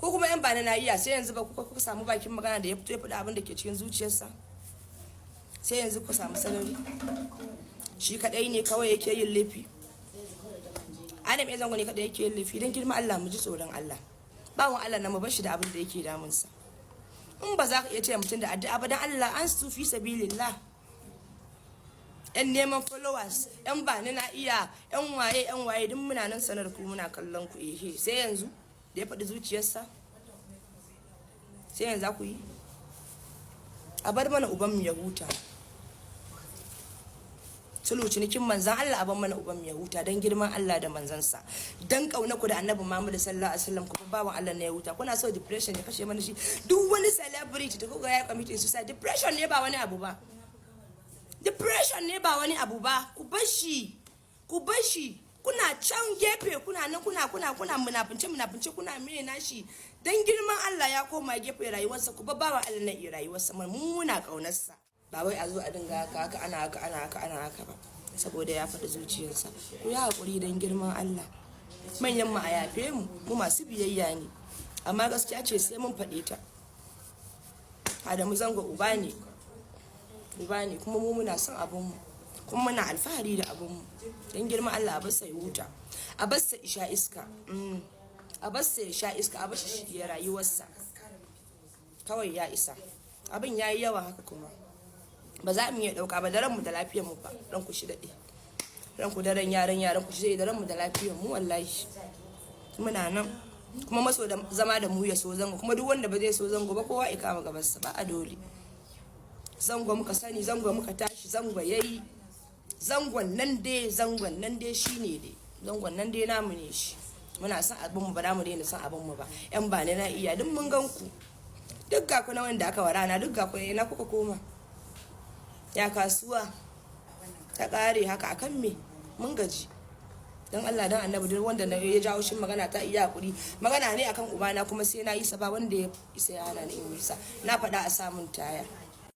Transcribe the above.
ko kuma yan bana na iya sai yanzu ba kuka samu bakin magana da ya fito ya faɗi abin da ke cikin zuciyarsa, sai yanzu ku samu sarari. Shi kadai ne kawai yake yin laifi. Adam ya zango ne kadai yake yin laifi. Dan girma Allah mu ji tsoron Allah. Bawon Allah na mu bar shi da abin da yake damunsa. In ba za ka iya ce mutum da addu'a ba dan Allah an su fi sabilillah. Yan neman followers, yan ba na iya, yan waye duk muna nan sanar ku muna kallon ku sai yanzu da ya faɗi zuciyarsa. Sai yanzu ku yi. A bar mana uban mu ya huta. Sulu cinikin manzan Allah a bar mana uban mu ya huta dan girman Allah da manzansa. Dan kauna ku da Annabi Muhammad sallallahu alaihi wasallam ku bawan Allah ne ya huta. Kuna so depression ya kashe mana shi. Duk wani celebrity da kuka ya committing suicide, depression ne ba wani abu ba. Depression ne ba wani abu ba. Ku bar shi. Kuna can gefe kuna nan kuna munafince kuna mene nashi. Dan girman Allah ya koma gefe rayuwarsa ku bawa Allah na rayuwarsa mu muna kaunarsa. Ba wai a zo a dinga haka ana haka ba. Saboda ya faɗi zuciyarsa. Ku yi hakuri dan girman Allah. Manyan mu a yafe mu masu biyayya ne. Amma gaskiya ce sai mun faɗe ta. Adamu Zango uba ne kuma mu muna son abinmu kuma muna alfahari da abinmu. Dan girma Allah a bassa ya huta, a bassa isha iska, a bassa ya sha iska, a bassa shi ya rayuwarsa kawai ya isa. Abin yayi yawa haka kuma ba za mu iya dauka ba da ranmu da lafiyar mu ba. Ranku shi dade, ranku da ran yaran ku shi da ranmu da lafiyar mu wallahi muna nan. Kuma maso da zama da mu ya so zango, kuma duk wanda ba zai so zango ba kowa ya kama gabansa ba a dole. Zango muka sani, zango muka tashi, zango yayi. Zangon nan dai shine dai. Zangon nan dai namu ne shi. Muna son abin mu ba da mu daina son abin mu ba. Yan ba na iya duk mun gan ku. Duk ga ku na wanda aka warana, duk ga ku ina kuka koma. Ya kasuwa ta kare haka akan me? Mun gaji. Dan Allah dan Annabi duk wanda ya jawo shin magana ta iya hakuri. Magana ne akan ubana kuma sai na yi sa ba wanda ya isa yana ni in yi sa. Na faɗa a samun taya.